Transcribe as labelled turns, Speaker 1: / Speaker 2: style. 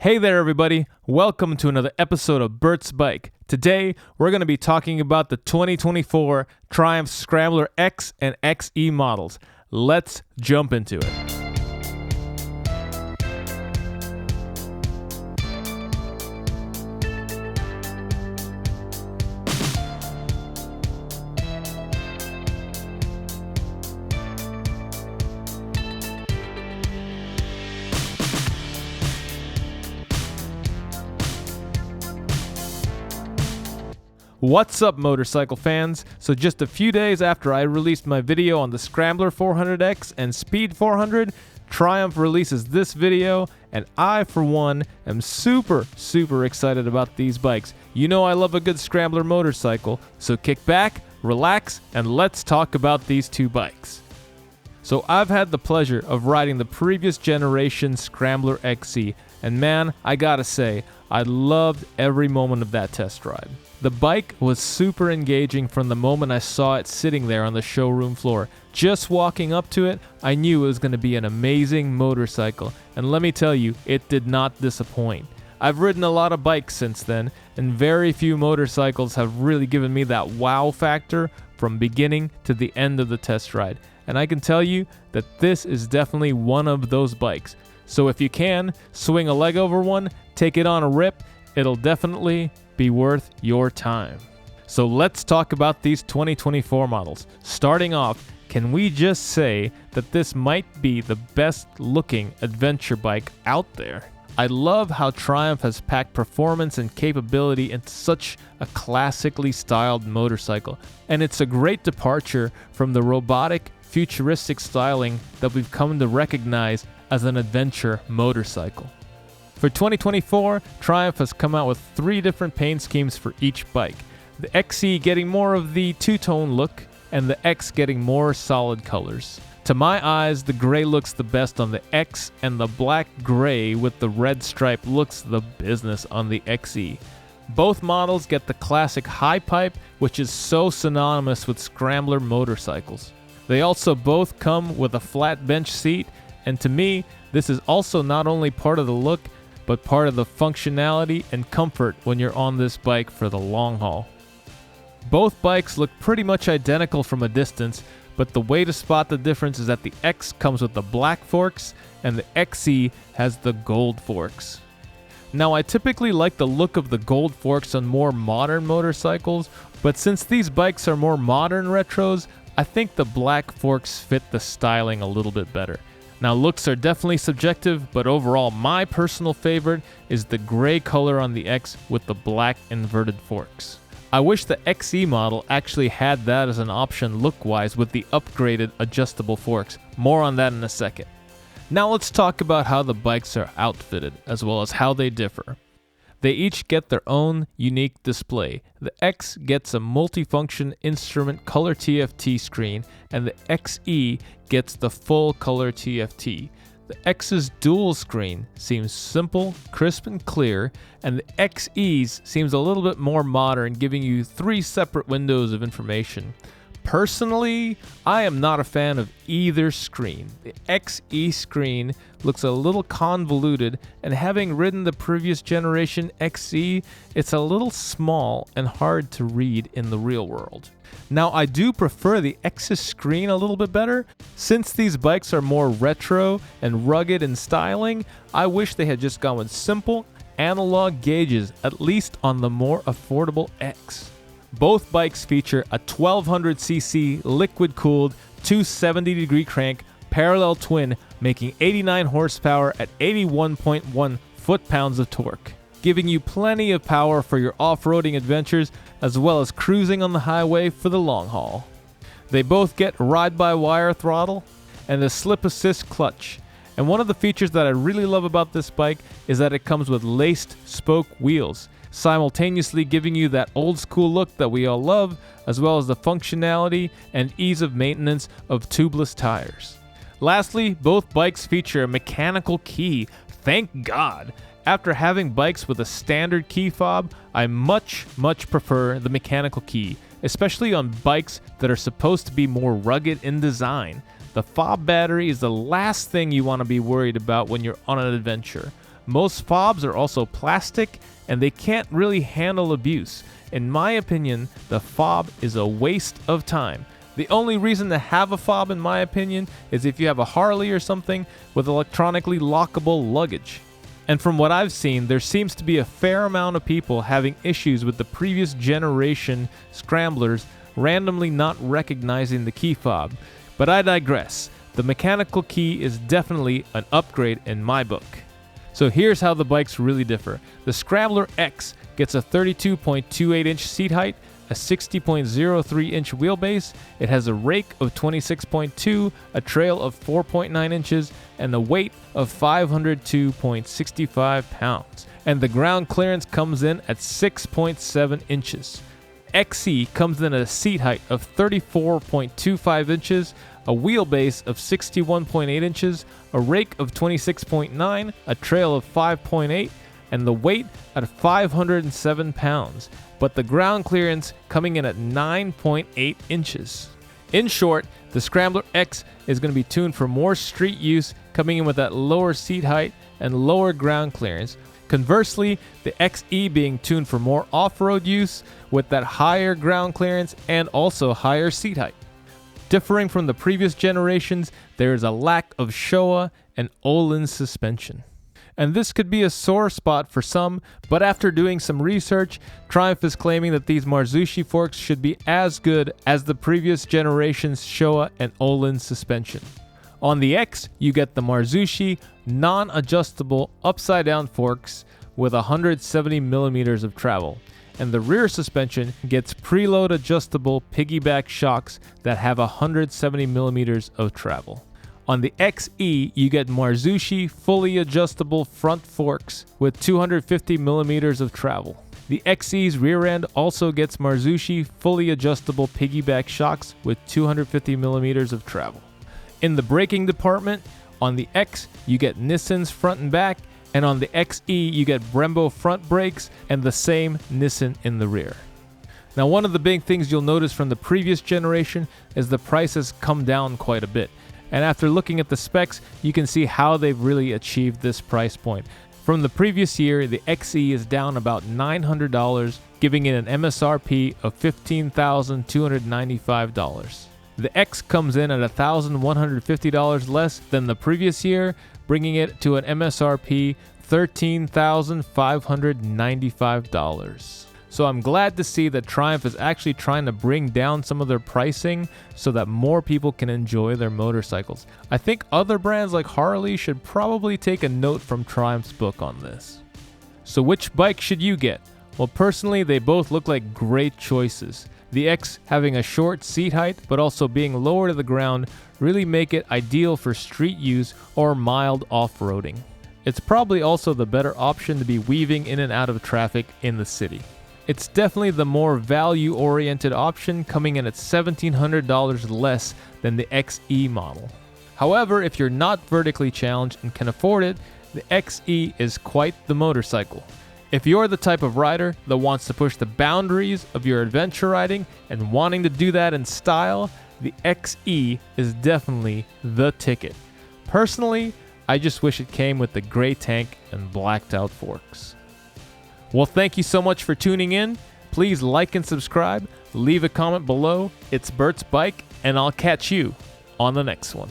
Speaker 1: Hey there everybody, welcome to another episode of Bert's Bike. Today, we're going to be talking about the 2024 Triumph Scrambler X and XE models. Let's jump into it. What's up, motorcycle fans? So just a few days after I released my video on the Scrambler 400X and Speed 400, Triumph releases this video, and I, for one, am super excited about these bikes. You know I love a good Scrambler motorcycle, so kick back, relax, and let's talk about these two bikes. So I've had the pleasure of riding the previous generation Scrambler XE, and man, I gotta say, I loved every moment of that test ride. The bike was super engaging from the moment I saw it sitting there on the showroom floor. Just walking up to it, I knew it was going to be an amazing motorcycle, and let me tell you, it did not disappoint. I've ridden a lot of bikes since then, and very few motorcycles have really given me that wow factor from beginning to the end of the test ride. And I can tell you that this is definitely one of those bikes. So if you can, swing a leg over one, take it on a rip, it'll definitely be worth your time. So let's talk about these 2024 models. Starting off, can we just say that this might be the best looking adventure bike out there? I love how Triumph has packed performance and capability into such a classically styled motorcycle, and it's a great departure from the robotic, futuristic styling that we've come to recognize as an adventure motorcycle. For 2024, Triumph has come out with 3 different paint schemes for each bike. The XE getting more of the two-tone look, and the X getting more solid colors. To my eyes, the gray looks the best on the X, and the black gray with the red stripe looks the business on the XE. Both models get the classic high pipe, which is so synonymous with Scrambler motorcycles. They also both come with a flat bench seat, and to me, this is also not only part of the look, but part of the functionality and comfort when you're on this bike for the long haul. Both bikes look pretty much identical from a distance, but the way to spot the difference is that the X comes with the black forks and the XE has the gold forks. Now, I typically like the look of the gold forks on more modern motorcycles, but since these bikes are more modern retros, I think the black forks fit the styling a little bit better. Now, looks are definitely subjective, but overall, my personal favorite is the gray color on the X with the black inverted forks. I wish the XE model actually had that as an option look-wise with the upgraded adjustable forks. More on that in a second. Now let's talk about how the bikes are outfitted, as well as how they differ. They each get their own unique display. The X gets a multifunction instrument color TFT screen, and the XE gets the full color TFT. The X's dual screen seems simple, crisp, and clear, and the XE's seems a little bit more modern, giving you 3 separate windows of information. Personally, I am not a fan of either screen. The XE screen looks a little convoluted, and having ridden the previous generation XE, it's a little small and hard to read in the real world. Now, I do prefer the X's screen a little bit better. Since these bikes are more retro and rugged in styling, I wish they had just gone with simple analog gauges, at least on the more affordable X. Both bikes feature a 1200cc liquid-cooled 270-degree crank parallel twin, making 89 horsepower at 81.1 foot-pounds of torque, giving you plenty of power for your off-roading adventures as well as cruising on the highway for the long haul. They both get ride-by-wire throttle and a slip-assist clutch. And one of the features that I really love about this bike is that it comes with laced spoke wheels, simultaneously giving you that old school look that we all love, as well as the functionality and ease of maintenance of tubeless tires. Lastly, both bikes feature a mechanical key. Thank God! After having bikes with a standard key fob, I much prefer the mechanical key, especially on bikes that are supposed to be more rugged in design. The fob battery is the last thing you want to be worried about when you're on an adventure. Most fobs are also plastic, and they can't really handle abuse. In my opinion, the fob is a waste of time. The only reason to have a fob, in my opinion, is if you have a Harley or something with electronically lockable luggage. And from what I've seen, there seems to be a fair amount of people having issues with the previous generation scramblers randomly not recognizing the key fob. But I digress. The mechanical key is definitely an upgrade in my book. So here's how the bikes really differ. The Scrambler X gets a 32.28 inch seat height, a 60.03 inch wheelbase, it has a rake of 26.2, a trail of 4.9 inches, and a weight of 502.65 pounds. And the ground clearance comes in at 6.7 inches. XE comes in at a seat height of 34.25 inches, a wheelbase of 61.8 inches, a rake of 26.9, a trail of 5.8, and the weight at 507 pounds, but the ground clearance coming in at 9.8 inches. In short, the Scrambler X is going to be tuned for more street use, coming in with that lower seat height and lower ground clearance. Conversely, the XE being tuned for more off-road use with that higher ground clearance and also higher seat height. Differing from the previous generations, there is a lack of Shoei and Öhlins suspension. And this could be a sore spot for some, but after doing some research, Triumph is claiming that these Marzushi forks should be as good as the previous generation's Shoei and Öhlins suspension. On the X, you get the Marzushi non-adjustable upside-down forks with 170 millimeters of travel, and the rear suspension gets preload adjustable piggyback shocks that have 170 millimeters of travel. On the XE, you get Marzushi fully adjustable front forks with 250 millimeters of travel. The XE's rear end also gets Marzushi fully adjustable piggyback shocks with 250 millimeters of travel. In the braking department, on the X, you get Nissan's front and back, and on the XE, you get Brembo front brakes and the same Nissan in the rear. Now, one of the big things you'll notice from the previous generation is the price has come down quite a bit. And after looking at the specs, you can see how they've really achieved this price point. From the previous year, the XE is down about $900, giving it an MSRP of $15,295. The X comes in at $1,150 less than the previous year, bringing it to an MSRP $13,595. So I'm glad to see that Triumph is actually trying to bring down some of their pricing so that more people can enjoy their motorcycles. I think other brands like Harley should probably take a note from Triumph's book on this. So which bike should you get? Well, personally, they both look like great choices. The X having a short seat height but also being lower to the ground really make it ideal for street use or mild off-roading. It's probably also the better option to be weaving in and out of traffic in the city. It's definitely the more value-oriented option, coming in at $1,700 less than the XE model. However, if you're not vertically challenged and can afford it, the XE is quite the motorcycle. If you're the type of rider that wants to push the boundaries of your adventure riding and wanting to do that in style, the XE is definitely the ticket. Personally, I just wish it came with the gray tank and blacked out forks. Well, thank you so much for tuning in. Please like and subscribe, leave a comment below. It's Bert's Bike, and I'll catch you on the next one.